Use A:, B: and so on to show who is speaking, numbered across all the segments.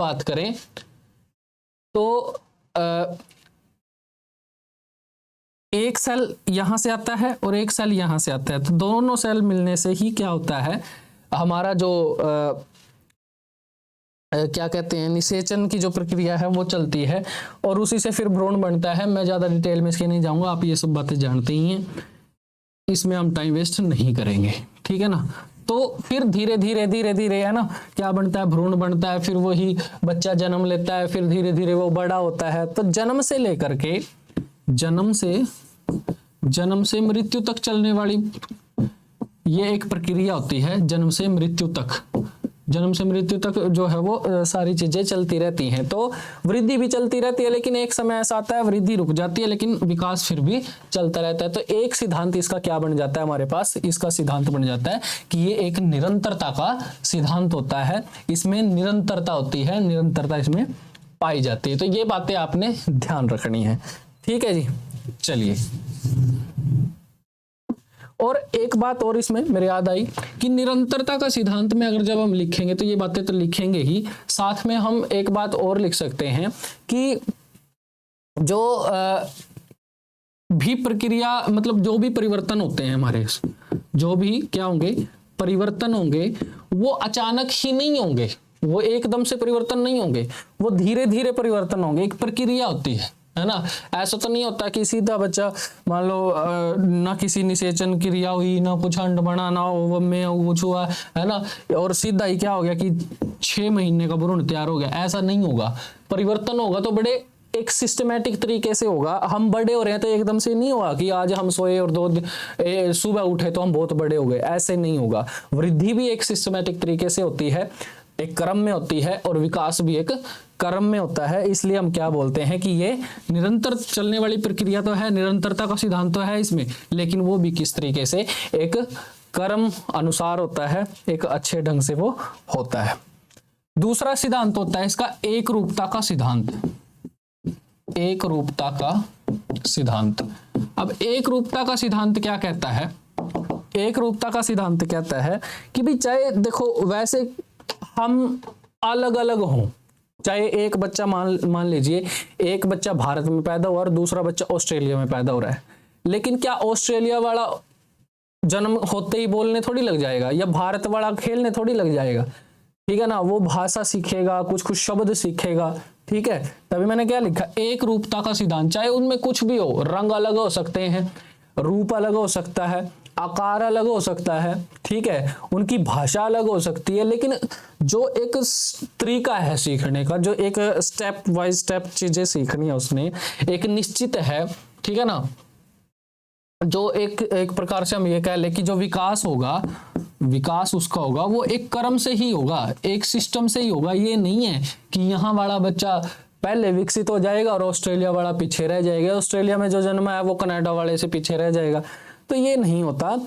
A: बात करें तो एक सेल यहां से आता है और एक सेल यहां से आता है, तो दोनों सेल मिलने से ही क्या होता है, हमारा जो क्या कहते हैं, निषेचन की जो प्रक्रिया है वो चलती है और उसी से फिर भ्रूण बनता है। मैं ज्यादा डिटेल में इसके नहीं जाऊंगा, आप ये सब बातें जानते ही हैं, इसमें हम टाइम वेस्ट नहीं करेंगे, ठीक है ना। तो फिर धीरे धीरे धीरे धीरे है ना क्या बनता है, भ्रूण बनता है, फिर वही बच्चा जन्म लेता है, फिर धीरे धीरे वो बड़ा होता है। तो जन्म से लेकर के जन्म से मृत्यु तक चलने वाली ये एक प्रक्रिया होती है। जन्म से मृत्यु तक जो है वो सारी चीजें चलती रहती हैं। तो वृद्धि भी चलती रहती है, लेकिन एक समय ऐसा आता है वृद्धि रुक जाती है, लेकिन विकास फिर भी चलता रहता है। तो एक सिद्धांत इसका क्या बन जाता है हमारे पास, इसका सिद्धांत बन जाता है कि ये एक निरंतरता का सिद्धांत होता है। इसमें निरंतरता होती है, निरंतरता इसमें पाई जाती है। तो ये बातें आपने ध्यान रखनी है, ठीक है जी। चलिए, और एक बात और इसमें मेरे याद आई कि निरंतरता का सिद्धांत में अगर जब हम लिखेंगे तो ये बातें तो लिखेंगे ही, साथ में हम एक बात और लिख सकते हैं कि जो भी प्रक्रिया, मतलब जो भी परिवर्तन होते हैं हमारे, जो भी क्या होंगे, परिवर्तन होंगे, वो अचानक ही नहीं होंगे, वो एकदम से परिवर्तन नहीं होंगे, वो धीरे धीरे परिवर्तन होंगे। एक प्रक्रिया होती है ना। ऐसा तो नहीं होता कि सीधा बच्चा मान लो ना किसी निषेचन क्रिया हुई, ना कुछ अंड बना, ना वो में कुछ हुआ, है ना, और सीधा ही क्या हो गया कि 6 महीने का भ्रूण तैयार हो गया। ऐसा नहीं होगा। परिवर्तन होगा तो बड़े एक सिस्टमैटिक तरीके से होगा। हम बड़े हो रहे हैं तो एकदम से नहीं होगा कि आज हम सोए और 2 दिन सुबह उठे तो हम बहुत बड़े हो गए, ऐसे नहीं होगा। वृद्धि भी एक सिस्टमैटिक तरीके से होती है, एक क्रम में होती है, और विकास भी एक क्रम में होता है। इसलिए हम क्या बोलते हैं कि ये निरंतर चलने वाली प्रक्रिया तो है, निरंतरता का सिद्धांत तो है इसमें, लेकिन वो भी किस तरीके से एक क्रम अनुसार होता है, एक अच्छे ढंग से वो होता है। दूसरा सिद्धांत होता है इसका एक रूपता का सिद्धांत। एक रूपता का सिद्धांत। अब एक रूपता का सिद्धांत क्या कहता है, एक रूपता का सिद्धांत कहता है कि भी चाहे देखो वैसे हम अलग अलग हों, चाहे एक बच्चा मान लीजिए एक बच्चा भारत में पैदा हुआ और दूसरा बच्चा ऑस्ट्रेलिया में पैदा हो रहा है, लेकिन क्या ऑस्ट्रेलिया वाला जन्म होते ही बोलने थोड़ी लग जाएगा, या भारत वाला खेलने थोड़ी लग जाएगा, ठीक है ना। वो भाषा सीखेगा, कुछ कुछ शब्द सीखेगा, ठीक है। तभी मैंने क्या लिखा, एक रूपता का सिद्धांत। चाहे उनमें कुछ भी हो, रंग अलग हो सकते हैं, रूप अलग हो सकता है, आकार अलग हो सकता है, ठीक है, उनकी भाषा अलग हो सकती है, लेकिन जो एक तरीका है सीखने का, जो एक स्टेप बाय स्टेप चीजें सीखनी है उसने, एक निश्चित है, ठीक है ना। जो एक प्रकार से हम ये कह ले कि जो विकास होगा, विकास उसका होगा वो एक क्रम से ही होगा, एक सिस्टम से ही होगा। ये नहीं है कि यहाँ वाला बच्चा पहले विकसित हो जाएगा और ऑस्ट्रेलिया वाला पीछे रह जाएगा, ऑस्ट्रेलिया में जो जन्मा है वो कनाडा वाले से पीछे रह जाएगा। तो ये नहीं होता।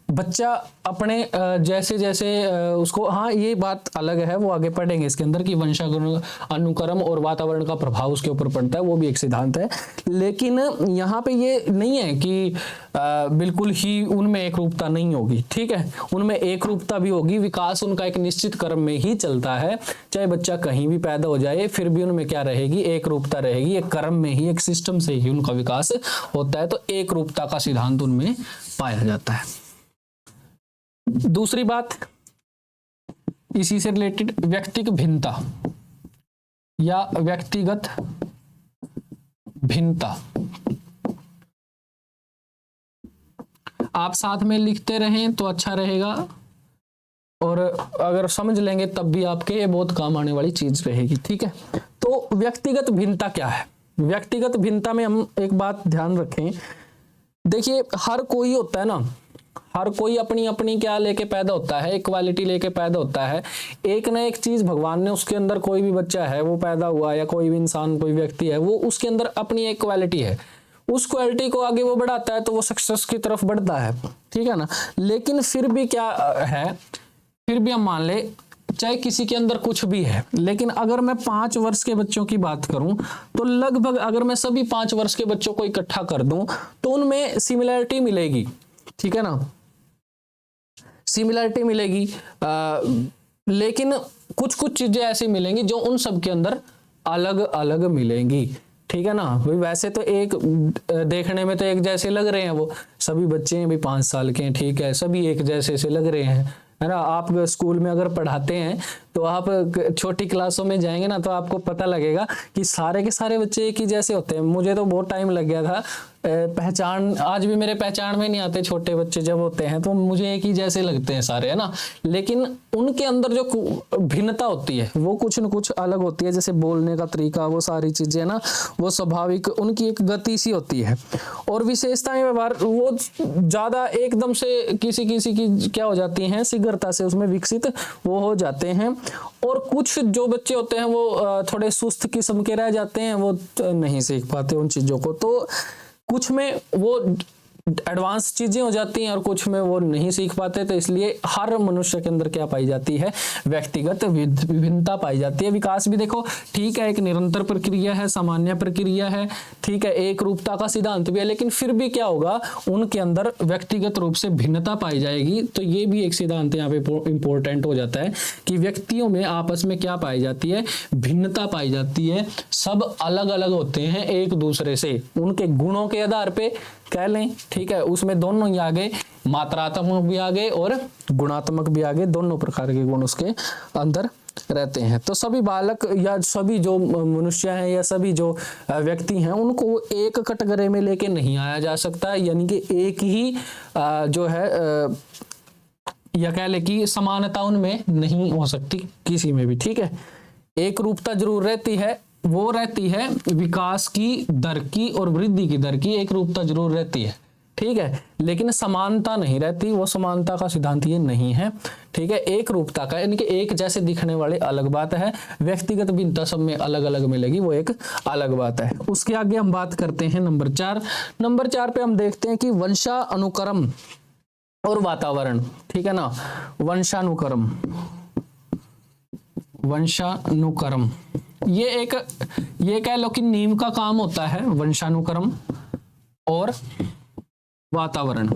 A: बच्चा अपने जैसे जैसे उसको, हाँ ये बात अलग है, वो आगे पढ़ेंगे इसके अंदर कि वंशानुक्रम, अनुक्रम और वातावरण का प्रभाव उसके ऊपर पड़ता है, वो भी एक सिद्धांत है। लेकिन यहाँ पे ये नहीं है कि बिल्कुल ही उनमें एक रूपता नहीं होगी, ठीक है, उनमें एक रूपता भी होगी। विकास उनका एक निश्चित क्रम में ही चलता है, चाहे बच्चा कहीं भी पैदा हो जाए, फिर भी उनमें क्या रहेगी, एक रूपता रहेगी, एक क्रम में ही, एक सिस्टम से ही उनका विकास होता है। तो एक रूपता का सिद्धांत उनमें पाया जाता है। दूसरी बात इसी से रिलेटेड, व्यक्तिगत भिन्नता या व्यक्तिगत भिन्नता। आप साथ में लिखते रहें तो अच्छा रहेगा, और अगर समझ लेंगे तब भी आपके ये बहुत काम आने वाली चीज रहेगी, ठीक है। तो व्यक्तिगत भिन्नता क्या है? व्यक्तिगत भिन्नता में हम एक बात ध्यान रखें, देखिए हर कोई होता है ना, हर कोई अपनी अपनी क्या लेके पैदा होता है, एक क्वालिटी लेके पैदा होता है। एक ना एक चीज भगवान ने उसके अंदर, कोई भी बच्चा है वो पैदा हुआ या कोई भी इंसान, कोई व्यक्ति है, वो उसके अंदर अपनी एक क्वालिटी है, उस क्वालिटी को आगे वो बढ़ाता है तो वो सक्सेस की तरफ बढ़ता है, ठीक है ना। लेकिन फिर भी क्या है, फिर भी हम मान ले चाहे किसी के अंदर कुछ भी है, लेकिन अगर मैं 5 वर्ष के बच्चों की बात करूं तो लगभग अगर मैं सभी 5 वर्ष के बच्चों को इकट्ठा कर दूं तो उनमें सिमिलरिटी मिलेगी, ठीक है ना, सिमिलरिटी मिलेगी। लेकिन कुछ कुछ चीजें ऐसी मिलेंगी जो उन सब के अंदर अलग अलग मिलेंगी, ठीक है ना भाई। वैसे तो एक देखने में तो एक जैसे लग रहे हैं, वो सभी बच्चे हैं भाई 5 साल के हैं, ठीक है, सभी एक जैसे से लग रहे हैं, है ना। आप स्कूल में अगर पढ़ाते हैं तो आप छोटी क्लासों में जाएंगे ना तो आपको पता लगेगा कि सारे के सारे बच्चे एक ही जैसे होते हैं। मुझे तो बहुत टाइम लग गया था पहचान, आज भी मेरे पहचान में नहीं आते छोटे बच्चे जब होते हैं, तो मुझे एक ही जैसे लगते हैं सारे, है ना। लेकिन उनके अंदर जो भिन्नता होती है वो कुछ न कुछ अलग होती है, जैसे बोलने का तरीका, वो सारी चीजें ना, वो स्वाभाविक उनकी एक गति सी होती है। और विशेषताएं व्यवहार वो ज्यादा एकदम से किसी किसी की क्या हो जाती हैं, शीघ्रता से उसमें विकसित वो हो जाते हैं। और कुछ जो बच्चे होते हैं वो थोड़े सुस्त किस्म के रह जाते हैं, वो नहीं सीख पाते उन चीजों को। तो कुछ में वो एडवांस चीजें हो जाती हैं और कुछ में वो नहीं सीख पाते। तो इसलिए हर मनुष्य के अंदर क्या पाई जाती है, व्यक्तिगत विभिन्नता पाई जाती है। विकास भी देखो ठीक है, एक निरंतर प्रक्रिया है, सामान्य प्रक्रिया है, ठीक है, एक रूपता का सिद्धांत भी है, लेकिन फिर भी क्या होगा, उनके अंदर व्यक्तिगत रूप से भिन्नता पाई जाएगी। तो ये भी एक सिद्धांत यहाँ पे इंपॉर्टेंट हो जाता है कि व्यक्तियों में आपस में क्या पाई जाती है, भिन्नता पाई जाती है। सब अलग अलग होते हैं एक दूसरे से, उनके गुणों के आधार पे कह लें, ठीक है, उसमें दोनों ही आ गए, मात्रात्मक भी आ गए और गुणात्मक भी आ गए, दोनों प्रकार के गुण उसके अंदर रहते हैं। तो सभी बालक या सभी जो मनुष्य हैं या सभी जो व्यक्ति हैं उनको एक कटघरे में लेके नहीं आया जा सकता, यानी कि एक ही जो है या कह ले कि समानता उनमें नहीं हो सकती किसी में भी, ठीक है। एक रूपता जरूर रहती है, वो रहती है विकास की दर की और वृद्धि की दर की, एक रूपता जरूर रहती है, ठीक है, लेकिन समानता नहीं रहती, वो समानता का सिद्धांत ये नहीं है, ठीक है। एक रूपता का यानी कि एक जैसे दिखने वाले अलग बात है, व्यक्तिगत भिन्नता सब में अलग अलग मिलेगी, वो एक अलग बात है। उसके आगे हम बात करते हैं नंबर 4। नंबर 4 पे हम देखते हैं कि वंशानुक्रम और वातावरण, ठीक है ना। वंशानुक्रम, वंशानुक्रम ये कह लो कि नींव का काम होता है, वंशानुक्रम और वातावरण।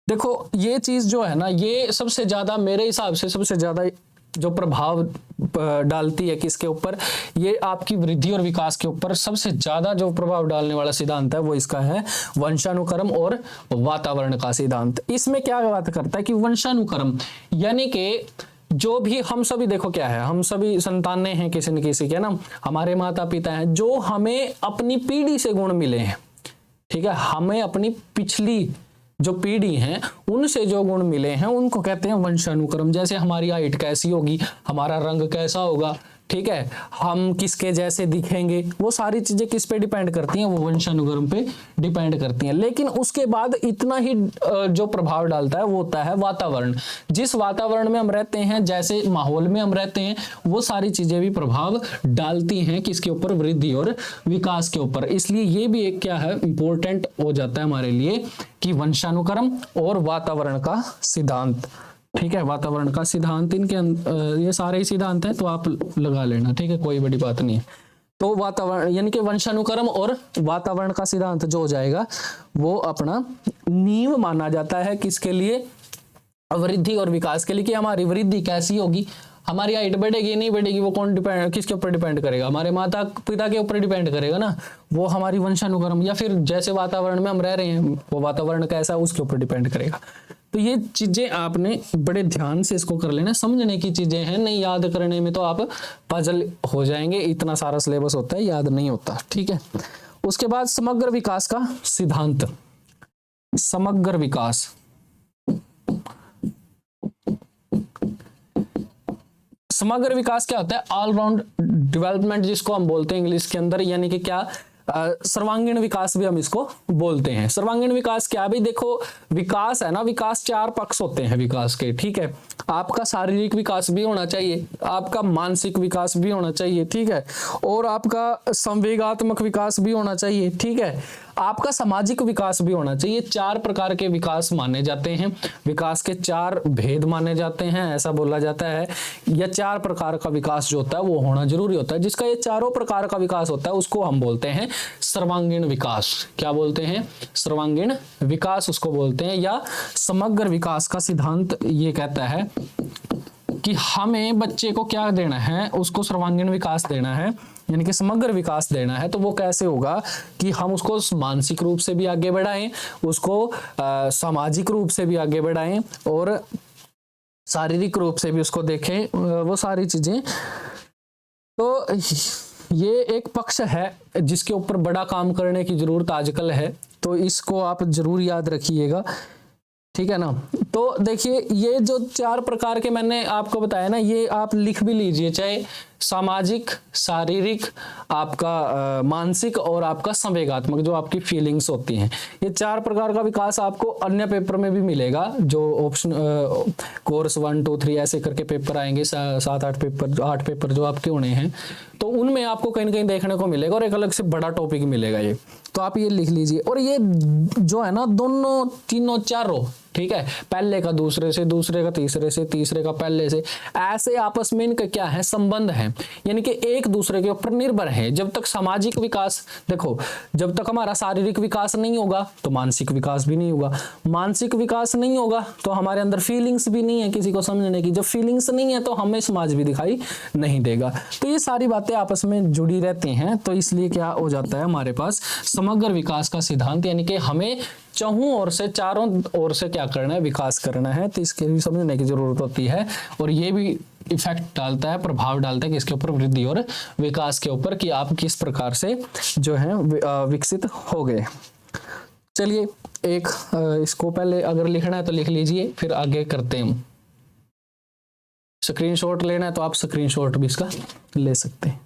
A: देखो ये चीज जो है ना, ये सबसे ज्यादा मेरे हिसाब से सबसे ज्यादा जो प्रभाव डालती है किसके ऊपर, ये आपकी वृद्धि और विकास के ऊपर सबसे ज्यादा जो प्रभाव डालने वाला सिद्धांत है वो इसका है वंशानुक्रम और वातावरण का सिद्धांत। इसमें क्या बात करता है कि वंशानुक्रम यानी कि जो भी हम सभी देखो क्या है, हम सभी संतानें हैं किसी न किसी के ना, हमारे माता पिता हैं जो हमें अपनी पीढ़ी से गुण मिले हैं, ठीक है, हमें अपनी पिछली जो पीढ़ी है उनसे जो गुण मिले हैं उनको कहते हैं वंशानुक्रम। जैसे हमारी हाइट कैसी होगी, हमारा रंग कैसा होगा, ठीक है, हम किसके जैसे दिखेंगे, वो सारी चीजें किस पे डिपेंड करती हैं, वो वंशानुक्रम पे डिपेंड करती हैं। लेकिन उसके बाद इतना ही जो प्रभाव डालता है वो होता है वातावरण। जिस वातावरण में हम रहते हैं, जैसे माहौल में हम रहते हैं, वो सारी चीजें भी प्रभाव डालती हैं किसके ऊपर, वृद्धि और विकास के ऊपर। इसलिए ये भी एक क्या है, इंपॉर्टेंट हो जाता है हमारे लिए कि वंशानुक्रम और वातावरण का सिद्धांत, ठीक है, वातावरण का सिद्धांत, इनके ये सारे ही सिद्धांत हैं तो आप लगा लेना, ठीक है, कोई बड़ी बात नहीं है। तो वातावरण यानी कि वंशानुक्रम और वातावरण का सिद्धांत जो हो जाएगा वो अपना नींव माना जाता है किसके लिए, वृद्धि और विकास के लिए। कि हमारी वृद्धि कैसी होगी, हमारी हाइट बढ़ेगी नहीं बढ़ेगी, वो कौन डिपेंड, किसके ऊपर डिपेंड करेगा, हमारे माता पिता के ऊपर डिपेंड करेगा ना, वो हमारी वंशानुक्रम या फिर जैसे वातावरण में हम रह रहे हैं वो वातावरण कैसा है उसके ऊपर डिपेंड करेगा। तो ये चीजें आपने बड़े ध्यान से इसको कर लेना, समझने की चीजें हैं, नहीं याद करने में तो आप पजल हो जाएंगे, इतना सारा सिलेबस होता है, याद नहीं होता, ठीक है। उसके बाद समग्र विकास का सिद्धांत, समग्र विकास, समग्र विकास क्या होता है, ऑलराउंड डेवलपमेंट जिसको हम बोलते हैं इंग्लिश के अंदर, यानी कि क्या, सर्वांगीण विकास भी हम इसको बोलते हैं। सर्वांगीण विकास क्या भी, देखो विकास है ना, विकास 4 पक्ष होते हैं विकास के, ठीक है। आपका शारीरिक विकास भी होना चाहिए, आपका मानसिक विकास भी होना चाहिए, ठीक है, और आपका संवेगात्मक विकास भी होना चाहिए, ठीक है, आपका सामाजिक विकास भी होना चाहिए। 4 प्रकार के विकास माने जाते हैं, विकास के 4 भेद माने जाते हैं, ऐसा बोला जाता है। या 4 प्रकार का विकास जो होता है वो होना जरूरी होता है। जिसका ये चारों प्रकार का विकास होता है उसको हम बोलते हैं सर्वांगीण विकास। क्या बोलते हैं? सर्वांगीण विकास उसको बोलते हैं। या समग्र विकास का सिद्धांत ये कहता है कि हमें बच्चे को क्या देना है, उसको सर्वांगीण विकास देना है, यानी कि समग्र विकास देना है। तो वो कैसे होगा कि हम उसको मानसिक रूप से भी आगे बढ़ाएं, उसको सामाजिक रूप से भी आगे बढ़ाएं और शारीरिक रूप से भी उसको देखें, वो सारी चीजें। तो ये एक पक्ष है जिसके ऊपर बड़ा काम करने की जरूरत आजकल है, तो इसको आप जरूर याद रखिएगा, ठीक है ना। तो देखिए ये जो 4 प्रकार के मैंने आपको बताया ना, ये आप लिख भी लीजिए, चाहे सामाजिक, शारीरिक, आपका मानसिक और आपका संवेगात्मक, जो आपकी फीलिंग्स होती हैं। ये 4 प्रकार का विकास आपको अन्य पेपर में भी मिलेगा, जो ऑप्शन कोर्स 1, 2, 3 ऐसे करके पेपर आएंगे, 7-8 पेपर, 8 पेपर जो आपके होने हैं, तो उनमें आपको कहीं ना कहीं देखने को मिलेगा और एक अलग से बड़ा टॉपिक मिलेगा ये। तो आप ये लिख लीजिए। और ये जो है ना, दोनों, तीनों, चारों, ठीक है, पहले का दूसरे से, दूसरे का तीसरे से, तीसरे का पहले से, ऐसे आपस में इनका क्या है, संबंध है, यानी कि एक दूसरे के ऊपर निर्भर है। जब तक सामाजिक विकास, देखो, जब तक हमारा शारीरिक विकास नहीं होगा तो मानसिक विकास भी नहीं होगा, मानसिक विकास नहीं होगा तो हमारे अंदर फीलिंग्स भी नहीं है किसी को समझने की, जब फीलिंग्स नहीं है तो हमें समाज भी दिखाई नहीं देगा। तो ये सारी बातें आपस में जुड़ी रहती हैं, तो इसलिए क्या हो जाता है हमारे पास समग्र विकास का सिद्धांत, यानी कि हमें चारों ओर से, चारों ओर से क्या करना है, विकास करना है। तो इसके भी समझने की जरूरत होती है और ये भी इफेक्ट डालता है, प्रभाव डालता है किसके ऊपर, वृद्धि और विकास के ऊपर, कि आप किस प्रकार से जो है विकसित हो गए। चलिए एक इसको पहले अगर लिखना है तो लिख लीजिए, फिर आगे करते हैं। स्क्रीनशॉट लेना है तो आप स्क्रीनशॉट भी इसका ले सकते हैं।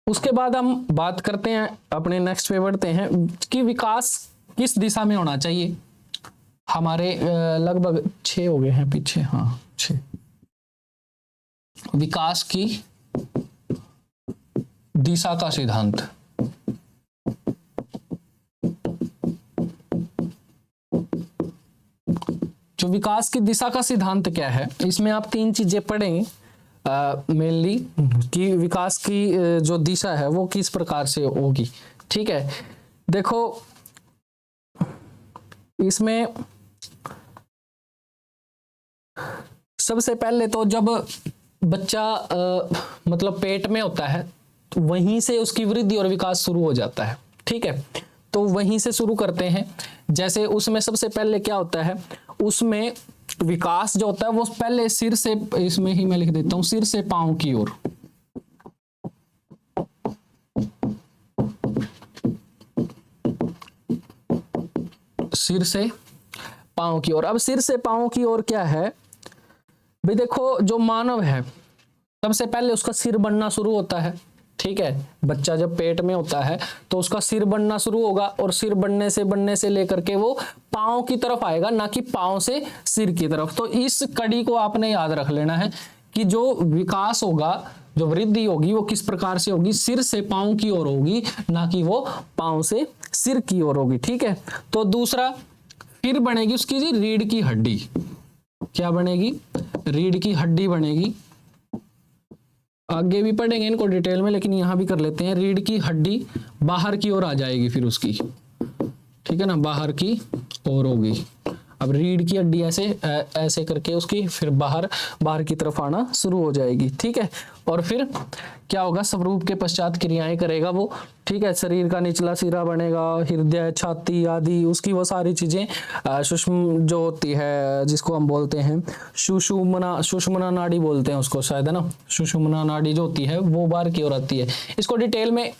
A: उसके बाद हम बात करते हैं, अपने नेक्स्ट पे बढ़ते हैं कि विकास किस दिशा में होना चाहिए। हमारे लगभग 6 हो गए हैं पीछे, हाँ 6। विकास की दिशा का सिद्धांत। जो विकास की दिशा का सिद्धांत क्या है, इसमें आप 3 चीजें पढ़ेंगे मेनली, कि विकास की जो दिशा है वो किस प्रकार से होगी, ठीक है। देखो इसमें सबसे पहले तो जब बच्चा मतलब पेट में होता है तो वहीं से उसकी वृद्धि और विकास शुरू हो जाता है, ठीक है। तो वहीं से शुरू करते हैं। जैसे उसमें सबसे पहले क्या होता है, उसमें विकास जो होता है वो पहले सिर से, इसमें ही मैं लिख देता हूं, सिर से पांव की ओर। सिर से पांव की ओर। अब सिर से पांव की ओर क्या है भाई, देखो जो मानव है सबसे पहले उसका सिर बनना शुरू होता है, ठीक है। बच्चा जब पेट में होता है तो उसका सिर बनना शुरू होगा और सिर बनने से लेकर के वो पांव की तरफ आएगा, ना कि पांव से सिर की तरफ। तो इस कड़ी को आपने याद रख लेना है कि जो विकास होगा, जो वृद्धि होगी वो किस प्रकार से होगी, सिर से पांव की ओर होगी, ना कि वो पांव से सिर की ओर होगी, ठीक है। तो दूसरा, फिर बनेगी उसकी जी रीढ़ की हड्डी। क्या बनेगी? रीढ़ की हड्डी बनेगी। आगे भी पढ़ेंगे इनको डिटेल में, लेकिन यहां भी कर लेते हैं। रीढ़ की हड्डी बाहर की ओर आ जाएगी फिर उसकी, ठीक है ना, बाहर की ओर होगी। अब रीढ़ की हड्डी ऐसे करके उसकी फिर बाहर की तरफ आना शुरू हो जाएगी, ठीक है। और फिर क्या होगा, स्वरूप के पश्चात क्रियाएं करेगा वो, ठीक है। शरीर का निचला सिरा बनेगा, हृदय, छाती आदि, उसकी वो सारी चीजें सूक्ष्म जो होती है, जिसको हम बोलते हैं सुषुम्ना नाड़ी बोलते हैं उसको शायद, है ना। सुषुम्ना नाड़ी जो होती है वो बाहर की ओर आती है। इसको डिटेल में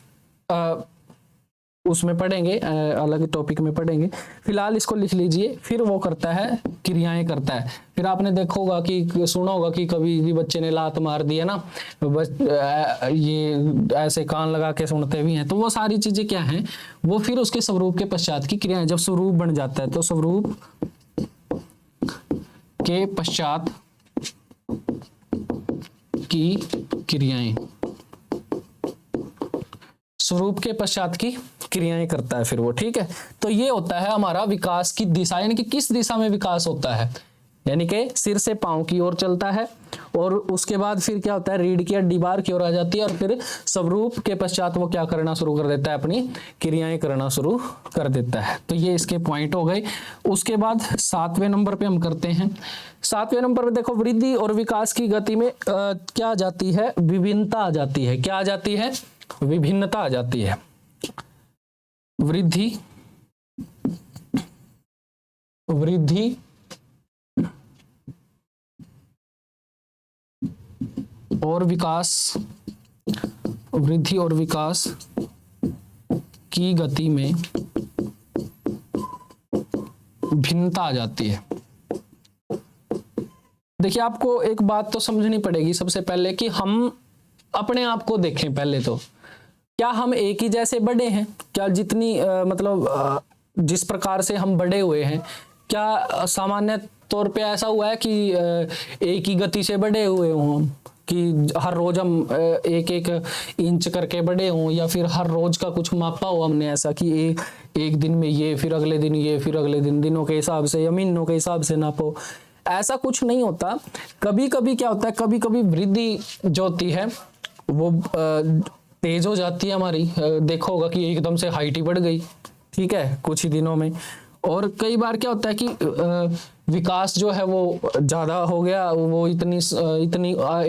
A: उसमें पढ़ेंगे, अलग टॉपिक में पढ़ेंगे। फिलहाल इसको लिख लीजिए। फिर वो करता है, क्रियाएं करता है। फिर आपने देखा होगा कि सुना होगा कि कभी भी बच्चे ने लात मार दी है ना, ये ऐसे कान लगा के सुनते भी हैं। तो वो सारी चीजें क्या हैं, वो फिर उसके स्वरूप के पश्चात की क्रियाएं। जब स्वरूप बन जाता है तो स्वरूप के पश्चात की क्रियाएं, स्वरूप के पश्चात की क्रियाएं करता है फिर वो, ठीक है। तो ये होता है हमारा विकास की दिशा, यानी कि किस दिशा में विकास होता है, यानी कि सिर से पांव की ओर चलता है, और उसके बाद फिर क्या होता है, रीढ़ की हड्डी बाहर की ओर आ जाती है, और फिर स्वरूप के पश्चात वो क्या करना शुरू कर देता है, अपनी क्रियाएं करना शुरू कर देता है। तो ये इसके पॉइंट हो गए। उसके बाद 7वें नंबर पे हम करते हैं। 7वें नंबर पे देखो, वृद्धि और विकास की गति में क्या आ जाती है, विभिन्नता आ जाती है। क्या आ जाती है, विभिन्नता आ जाती है। वृद्धि और विकास, वृद्धि और विकास की गति में भिन्नता आ जाती है। देखिए, आपको एक बात तो समझनी पड़ेगी सबसे पहले कि हम अपने आप को देखें पहले तो। क्या हम एक ही जैसे बड़े हैं? क्या जितनी जिस प्रकार से हम बड़े हुए हैं, क्या सामान्य तौर पे ऐसा हुआ है कि एक ही गति से बड़े हुए हों हम, कि हर रोज हम एक एक इंच करके बड़े हों, या फिर हर रोज का कुछ मापा हो हमने ऐसा कि एक दिन में ये, फिर अगले दिन ये, फिर अगले दिन दिनों के हिसाब से या महीनों के हिसाब से नापो? ऐसा कुछ नहीं होता। कभी कभी क्या होता है, कभी कभी वृद्धि जो होती है वो तेज हो जाती है हमारी। देखो होगा कि एकदम से हाइट ही बढ़ गई, ठीक है, कुछ ही दिनों में। और कई बार क्या होता है कि विकास जो है वो ज्यादा हो गया, वो इतनी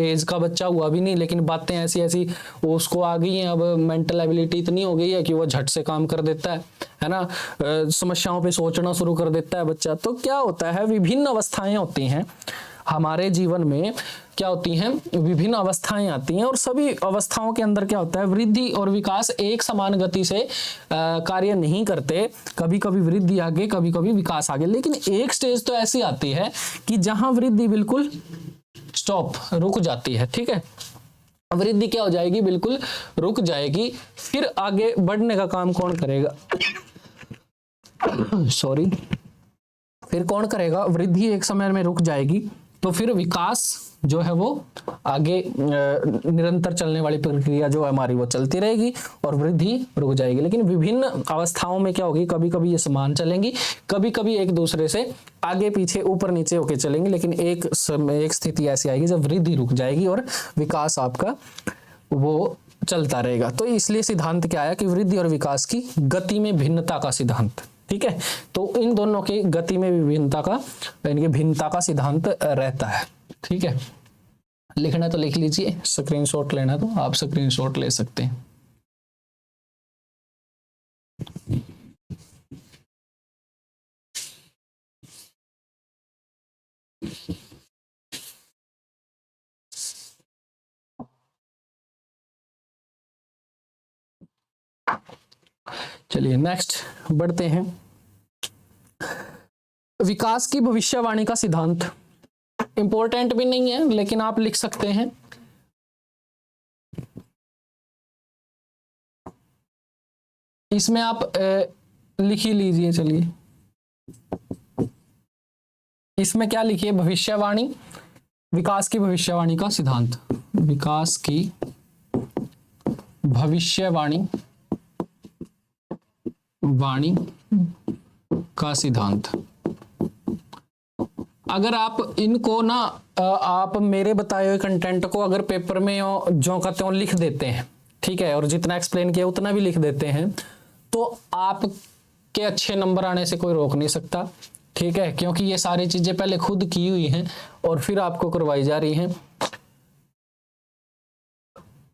A: एज का बच्चा हुआ भी नहीं, लेकिन बातें ऐसी ऐसी उसको आ गई हैं, अब मेंटल एबिलिटी इतनी हो गई है कि वो झट से काम कर देता है ना, समस्याओं पे सोचना शुरू कर देता है बच्चा। तो क्या होता है, विभिन्न अवस्थाएं होती हैं हमारे जीवन में, क्या होती हैं, विभिन्न अवस्थाएं आती हैं, और सभी अवस्थाओं के अंदर क्या होता है, वृद्धि और विकास एक समान गति से कार्य नहीं करते। कभी कभी वृद्धि आगे, कभी कभी विकास आगे, लेकिन एक स्टेज तो ऐसी आती है कि जहां वृद्धि बिल्कुल स्टॉप, रुक जाती है, ठीक है। वृद्धि क्या हो जाएगी, बिल्कुल रुक जाएगी। फिर आगे बढ़ने का काम कौन करेगा, सॉरी, फिर कौन करेगा? वृद्धि एक समय में रुक जाएगी, तो फिर विकास जो है वो आगे निरंतर चलने वाली प्रक्रिया जो है हमारी वो चलती रहेगी, और वृद्धि रुक जाएगी। लेकिन विभिन्न अवस्थाओं में क्या होगी, कभी कभी ये समान चलेंगी, कभी कभी एक दूसरे से आगे पीछे ऊपर नीचे होके चलेंगी, लेकिन एक स्थिति ऐसी आएगी जब वृद्धि रुक जाएगी और विकास आपका वो चलता रहेगा। तो इसलिए सिद्धांत क्या आया कि वृद्धि और विकास की गति में भिन्नता का सिद्धांत, ठीक है। तो इन दोनों की गति में विभिन्नता का, यानी कि भिन्नता का सिद्धांत रहता है, ठीक है। लिखना तो लिख लीजिए, स्क्रीनशॉट लेना तो आप स्क्रीनशॉट ले सकते हैं। चलिए नेक्स्ट बढ़ते हैं। विकास की भविष्यवाणी का सिद्धांत इंपॉर्टेंट भी नहीं है, लेकिन आप लिख सकते हैं। इसमें आप लिख ही लीजिए। चलिए, इसमें क्या लिखिए, भविष्यवाणी, विकास की भविष्यवाणी का सिद्धांत, विकास की भविष्यवाणी का सिद्धांत। अगर आप इनको ना, आप मेरे बताए हुए कंटेंट को अगर पेपर में जो का त्यों लिख देते हैं, ठीक है, और जितना एक्सप्लेन किया उतना भी लिख देते हैं, तो आपके अच्छे नंबर आने से कोई रोक नहीं सकता, ठीक है, क्योंकि ये सारी चीजें पहले खुद की हुई हैं और फिर आपको करवाई जा रही हैं।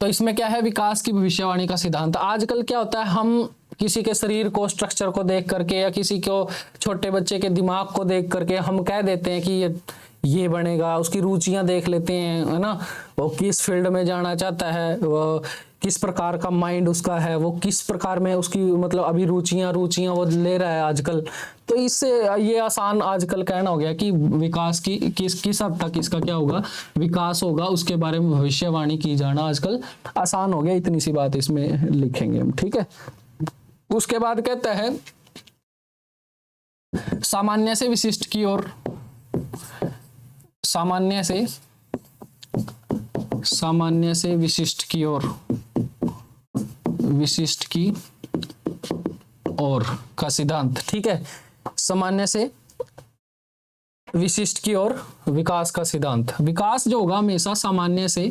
A: तो इसमें क्या है, विकास की भविष्यवाणी का सिद्धांत। आजकल क्या होता है, हम किसी के शरीर को, स्ट्रक्चर को देख करके, या किसी को छोटे बच्चे के दिमाग को देख करके हम कह देते हैं कि ये बनेगा। उसकी रुचियां देख लेते हैं, है ना, वो किस फील्ड में जाना चाहता है, वो किस प्रकार का माइंड उसका है, वो किस प्रकार में उसकी मतलब अभी रुचियां वो ले रहा है आजकल। तो इससे ये आसान आजकल कहना हो गया कि विकास की किस हद तक इसका क्या होगा, विकास होगा, उसके बारे में भविष्यवाणी की जाना आजकल आसान हो गया। इतनी सी बात इसमें लिखेंगे हम, ठीक है। उसके बाद कहता है सामान्य से विशिष्ट की ओर, सामान्य से विशिष्ट की ओर, विशिष्ट की ओर का सिद्धांत, ठीक है। सामान्य से विशिष्ट की ओर विकास का सिद्धांत। विकास जो होगा हमेशा सामान्य से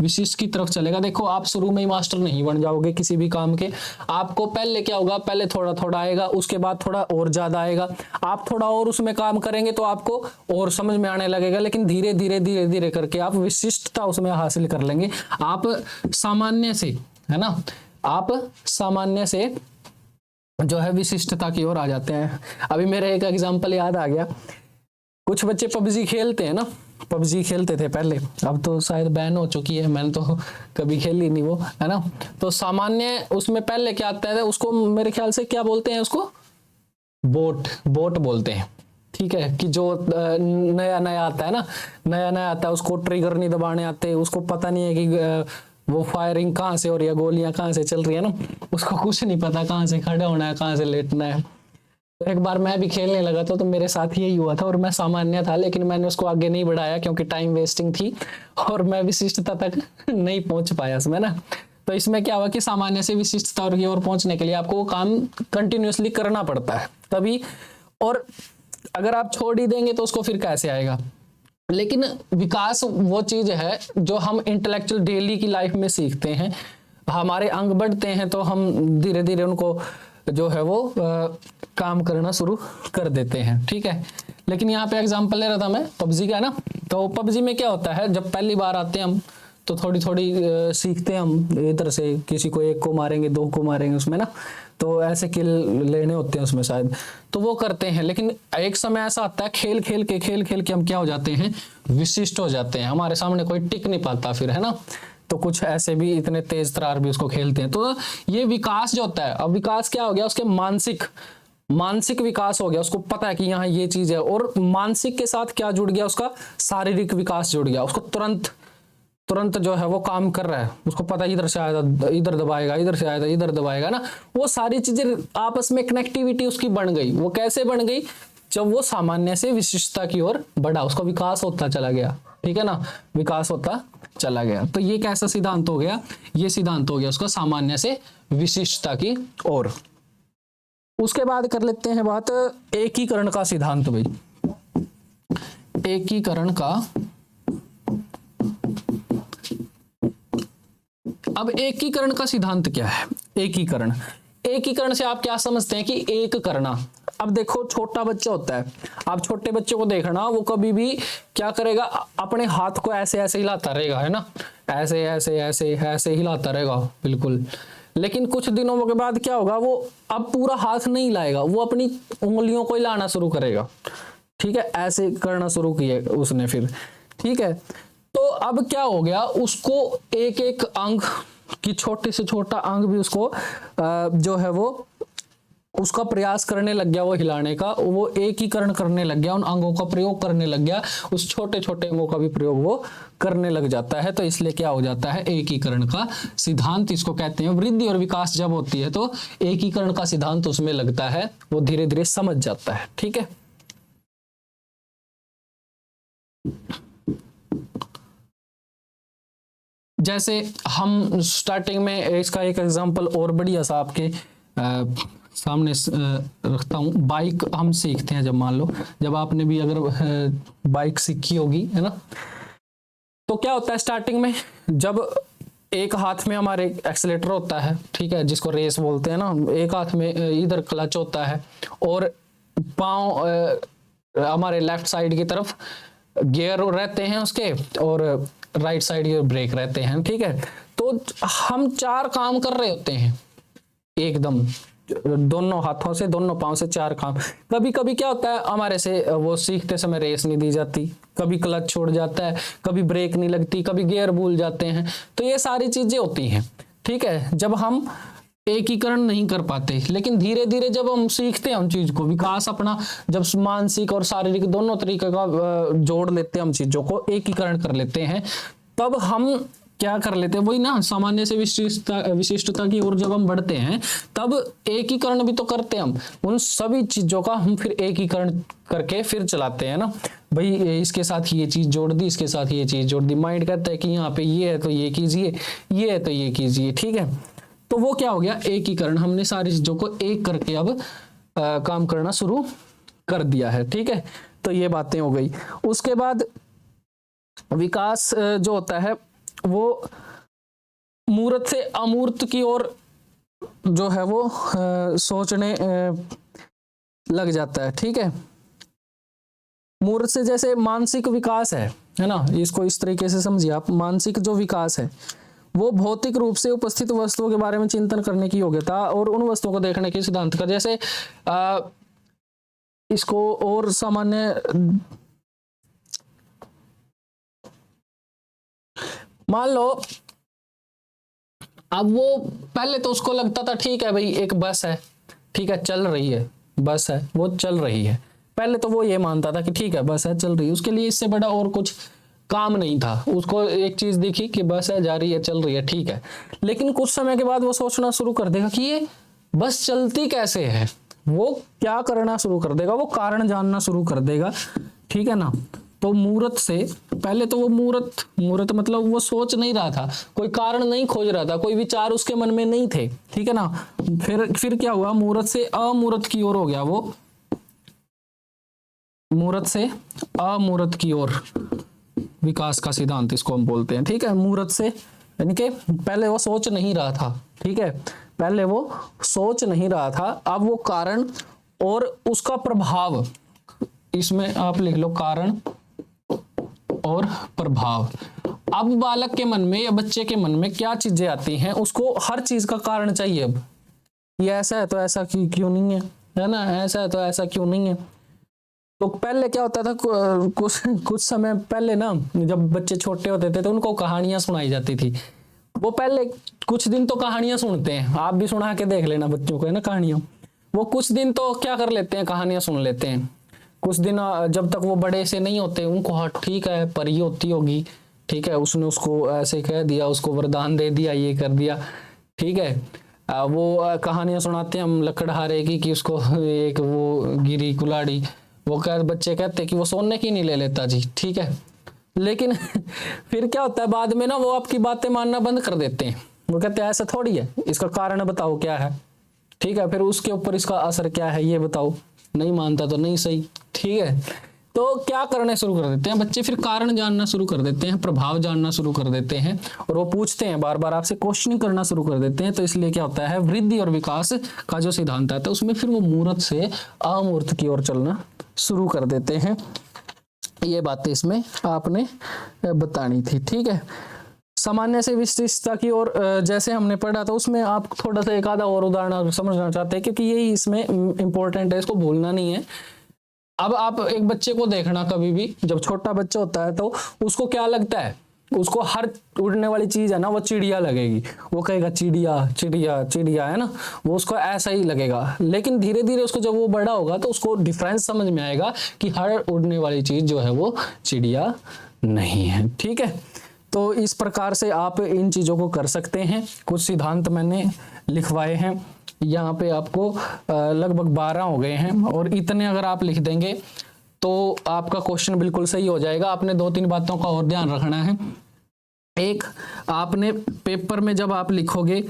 A: विशिष्ट की तरफ चलेगा। देखो आप शुरू में ही मास्टर नहीं बन जाओगे किसी भी काम के, आपको पहले क्या होगा, पहले थोड़ा थोड़ा आएगा, उसके बाद थोड़ा और ज्यादा आएगा, आप थोड़ा और उसमें काम करेंगे तो आपको और समझ में आने लगेगा, लेकिन धीरे धीरे करके आप विशिष्टता उसमें हासिल कर लेंगे। आप सामान्य से, है ना, आप सामान्य से जो है विशिष्टता की ओर आ जाते हैं। अभी मेरे एक एग्जाम्पल याद आ गया, कुछ बच्चे पबजी खेलते हैं ना, पबजी खेलते थे पहले, अब तो शायद बैन हो चुकी है, मैंने तो कभी खेली नहीं वो, है ना। तो सामान्य उसमें पहले क्या आता है, उसको मेरे ख्याल से क्या बोलते हैं, उसको बोट बोलते हैं, ठीक है। कि जो नया आता है ना, नया आता है, उसको ट्रिगर नहीं दबाने आते, उसको पता नहीं है कि वो फायरिंग कहाँ से हो रही है, गोलियां कहाँ से चल रही है ना, उसको कुछ नहीं पता कहाँ से खड़ा होना है, कहाँ से लेटना है। तो एक बार मैं भी खेलने लगा था, तो मेरे साथ यही हुआ था, और मैं सामान्य था, लेकिन मैंने उसको आगे नहीं बढ़ाया क्योंकि टाइम वेस्टिंग थी और मैं विशिष्टता तक नहीं पहुंच पाया उसमें ना। तो इसमें क्या हुआ कि सामान्य से विशिष्टता की ओर पहुंचने के लिए आपको वो काम कंटिन्यूअसली करना पड़ता है तभी, और अगर आप छोड़ ही देंगे तो उसको फिर कैसे आएगा। लेकिन विकास वो चीज है जो हम इंटेलेक्चुअल डेली की लाइफ में सीखते हैं, हमारे अंग बढ़ते हैं तो हम धीरे धीरे उनको जो है वो काम करना शुरू कर देते हैं, ठीक है। लेकिन यहाँ पे एग्जांपल ले रहा था मैं पबजी का ना, तो पबजी में क्या होता है, जब पहली बार आते हैं हम तो थोड़ी सीखते हैं हम, इधर से किसी को एक को मारेंगे, दो को मारेंगे उसमें ना, तो ऐसे किल लेने होते हैं उसमें शायद, तो वो करते हैं। लेकिन एक समय ऐसा आता है खेल खेल के हम क्या हो जाते हैं, विशिष्ट हो जाते हैं, हमारे सामने कोई टिक नहीं पाता फिर, है ना। तो कुछ ऐसे भी इतने तेज तरार भी उसको खेलते हैं। तो ये विकास जो होता है, अब विकास क्या हो गया, उसके मानसिक विकास हो गया, उसको पता है कि यहाँ ये चीज है, और मानसिक के साथ क्या जुड़ गया, उसका शारीरिक विकास जुड़ गया, उसको तुरंत जो है वो काम कर रहा है, उसको पता है इधर से आया इधर दबाएगा, इधर से आया इधर दबाएगा ना, वो सारी चीजें आपस में कनेक्टिविटी उसकी बन गई। वो कैसे बन गई, जब वो सामान्य से विशिष्टता की ओर बढ़ा, उसका विकास होता चला गया, ठीक है ना, विकास होता चला गया। तो ये कैसा सिद्धांत हो गया, ये सिद्धांत हो गया उसका सामान्य से विशिष्टता की ओर। उसके बाद कर लेते हैं बात एकीकरण का सिद्धांत। भाई एकीकरण का, अब एकीकरण का सिद्धांत क्या है। एकीकरण से आप क्या समझते हैं कि एक करना। अब देखो छोटा बच्चा होता है, आप छोटे बच्चे को देखना, वो कभी भी क्या करेगा, अपने हाथ को ऐसे ऐसे हिलाता रहेगा, है ना, ऐसे ऐसे ऐसे ऐसे हिलाता रहेगा बिल्कुल। लेकिन कुछ दिनों के बाद क्या होगा, वो अब पूरा हाथ नहीं हिलाएगा, वो अपनी उंगलियों को हिलाना शुरू करेगा, ठीक है, ऐसे करना शुरू किया उसने फिर, ठीक है। तो अब क्या हो गया, उसको एक एक अंग की छोटे से छोटा अंग भी उसको जो है वो उसका प्रयास करने लग गया, वो हिलाने का, वो एकीकरण करने लग गया, उन अंगों का प्रयोग करने लग गया, उस छोटे छोटे अंगों का भी प्रयोग वो करने लग जाता है। तो इसलिए क्या हो जाता है, एकीकरण का सिद्धांत इसको कहते हैं। वृद्धि और विकास जब होती है तो एकीकरण का सिद्धांत उसमें लगता है, वो धीरे धीरे समझ जाता है, ठीक है। जैसे हम स्टार्टिंग में इसका एक एग्जांपल और बढ़िया सा आपके सामने रखता हूँ। बाइक हम सीखते हैं, जब मान लो जब आपने भी अगर बाइक सीखी होगी, है ना, तो क्या होता है स्टार्टिंग में, जब एक हाथ में हमारे एक्सीलेटर होता है, ठीक है, जिसको रेस बोलते हैं ना, एक हाथ में इधर क्लच होता है और पाँव हमारे लेफ्ट साइड की तरफ गियर रहते हैं उसके, और राइट साइड के ब्रेक रहते हैं, ठीक है। तो हम 4 काम कर रहे होते हैं एकदम, दोनों हाथों से, दोनों पांव से 4 काम। कभी कभी क्या होता है, हमारे से वो सीखते समय रेस नहीं दी जाती, कभी क्लच छोड़ जाता है, कभी ब्रेक नहीं लगती, कभी गियर भूल जाते हैं, तो ये सारी चीजें होती हैं। ठीक है, जब हम एकीकरण नहीं कर पाते, लेकिन धीरे धीरे जब हम सीखते हैं हम चीज को, विकास अपना जब मानसिक और शारीरिक दोनों तरीके का जोड़ लेते हैं, हम चीजों को एकीकरण कर लेते हैं, तब हम क्या कर लेते हैं, वही ना, सामान्य से विशिष्टता की ओर जब हम बढ़ते हैं तब एकीकरण भी तो करते हैं हम, उन सभी चीजों का हम फिर एकीकरण करके फिर चलाते हैं ना भाई, इसके साथ ये चीज जोड़ दी, इसके साथ ये चीज जोड़ दी, माइंड कहता है कि यहाँ पे ये है तो ये कीजिए, ये है तो ये कीजिए, ठीक है। तो वो क्या हो गया, एकीकरण, हमने सारी चीजों को एक करके अब काम करना शुरू कर दिया है, ठीक है। तो ये बातें हो गई। उसके बाद विकास जो होता है वो मूर्त से अमूर्त की ओर जो है वो सोचने लग जाता है, ठीक है। मूर्त से जैसे मानसिक विकास है ना, इसको इस तरीके से समझिए आप, मानसिक जो विकास है वो भौतिक रूप से उपस्थित वस्तुओं के बारे में चिंतन करने की योग्यता और उन वस्तुओं को देखने के सिद्धांत का, जैसे इसको और सामान्य, मान लो अब वो पहले तो उसको लगता था ठीक है भाई एक बस है, ठीक है चल रही है, बस है वो चल रही है, पहले तो वो ये मानता था कि ठीक है बस है चल रही है, उसके लिए इससे बड़ा और कुछ काम नहीं था, उसको एक चीज दिखी कि बस है जा रही है चल रही है, ठीक है। लेकिन कुछ समय के बाद वो सोचना शुरू कर देगा कि ये बस चलती कैसे है, वो क्या करना शुरू कर देगा, वो कारण जानना शुरू कर देगा, ठीक है ना। तो मूर्त से पहले तो वो मूर्त मतलब वो सोच नहीं रहा था, कोई कारण नहीं खोज रहा था, कोई विचार उसके मन में नहीं थे, ठीक है ना। फिर क्या हुआ, मूर्त से अमूर्त की ओर हो गया, वो मूर्त से अमूर्त की ओर विकास का सिद्धांत इसको हम बोलते हैं, ठीक है। मूर्त से यानी कि पहले वो सोच नहीं रहा था, ठीक है, पहले वो सोच नहीं रहा था, अब वो कारण और उसका प्रभाव, इसमें आप लिख लो कारण और प्रभाव। अब बालक के मन में या बच्चे के मन में क्या चीजें आती हैं, उसको हर चीज का कारण चाहिए। अब ये ऐसा है तो ऐसा क्यों नहीं है ना, ऐसा है तो ऐसा क्यों नहीं है। तो पहले क्या होता था, कुछ समय पहले ना जब बच्चे छोटे होते थे तो उनको कहानियां सुनाई जाती थी, वो पहले कुछ दिन तो कहानियां सुनते हैं, आप भी सुना के देख लेना बच्चों को, है ना, कहानियां, वो कुछ दिन तो क्या कर लेते हैं, कहानियां सुन लेते हैं, कुछ दिन जब तक वो बड़े से नहीं होते उनको हाँ ठीक है परी होती होगी, ठीक है, उसने उसको ऐसे कह दिया, उसको वरदान दे दिया, ये कर दिया, ठीक है। वो कहानियां सुनाते हैं हम लकड़हारे की कि उसको एक वो गिरी कुलाड़ी, वो बच्चे कहते कि वो सोने की नहीं ले लेता जी, ठीक है। लेकिन फिर क्या होता है बाद में ना, वो आपकी बातें मानना बंद कर देते हैं, वो कहते हैं ऐसा थोड़ी है, इसका कारण बताओ क्या है, ठीक है, फिर उसके ऊपर इसका असर क्या है ये बताओ, नहीं मानता तो नहीं सही, ठीक है। तो क्या करने शुरू कर देते हैं बच्चे, फिर कारण जानना शुरू कर देते हैं, प्रभाव जानना शुरू कर देते हैं, और वो पूछते हैं बार बार आपसे, क्वेश्चनिंग करना शुरू कर देते हैं। तो इसलिए क्या होता है, वृद्धि और विकास का जो सिद्धांत आता है उसमें फिर वो मूर्त से अमूर्त की ओर चलना शुरू कर देते हैं। ये बातें इसमें आपने बतानी थी, ठीक है। सामान्य से विशिष्टता की ओर जैसे हमने पढ़ा था, उसमें आप थोड़ा सा एक आधा और उदाहरण समझना चाहते हैं क्योंकि यही इसमें इंपॉर्टेंट है, इसको भूलना नहीं है। अब आप एक बच्चे को देखना, कभी भी जब छोटा बच्चा होता है तो उसको क्या लगता है, उसको हर उड़ने वाली चीज है ना वो चिड़िया लगेगी, वो कहेगा चिड़िया चिड़िया चिड़िया, है ना, वो उसको ऐसा ही लगेगा। लेकिन धीरे धीरे उसको जब वो बड़ा होगा तो उसको डिफरेंस समझ में आएगा कि हर उड़ने वाली चीज जो है वो चिड़िया नहीं है, ठीक है। तो इस प्रकार से आप इन चीजों को कर सकते हैं। कुछ सिद्धांत मैंने लिखवाए हैं यहाँ पे, आपको लगभग 12 हो गए हैं, और इतने अगर आप लिख देंगे तो आपका क्वेश्चन बिल्कुल सही हो जाएगा। आपने 2-3 बातों का और ध्यान रखना है। एक, आपने पेपर में जब आप लिखोगे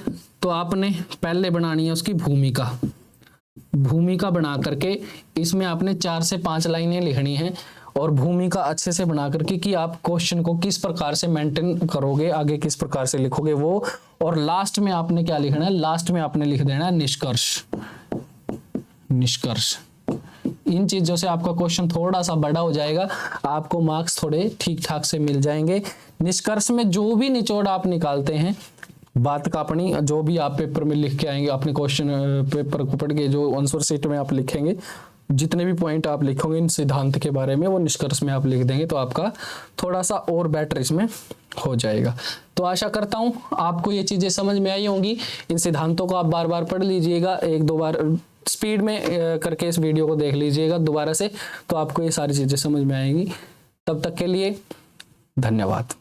A: तो आपने पहले बनानी है उसकी भूमिका बना करके इसमें आपने 4 से 5 लाइनें लिखनी है, और भूमिका अच्छे से बना करके कि आप क्वेश्चन को किस प्रकार से मेंटेन करोगे, आगे किस प्रकार से लिखोगे वो। और लास्ट में आपने क्या लिखना है, लास्ट में आपने लिख देना है निष्कर्ष। इन चीजों से आपका क्वेश्चन थोड़ा सा बड़ा हो जाएगा, आपको मार्क्स थोड़े ठीक ठाक से मिल जाएंगे। निष्कर्ष में जो भी निचोड़ आप निकालते हैं बात का, अपनी जो भी आप पेपर में लिख के आएंगे, अपने क्वेश्चन पेपर को पढ़ के जो आंसर शीट में आप लिखेंगे जितने भी पॉइंट आप लिखोगे इन सिद्धांत के बारे में वो निष्कर्ष में आप लिख देंगे तो आपका थोड़ा सा और बेटर इसमें हो जाएगा। तो आशा करता हूं आपको ये चीजें समझ में आई होंगी। इन सिद्धांतों को आप बार बार पढ़ लीजिएगा, एक दो बार स्पीड में करके इस वीडियो को देख लीजिएगा दोबारा से, तो आपको ये सारी चीजें समझ में आएंगी। तब तक के लिए धन्यवाद।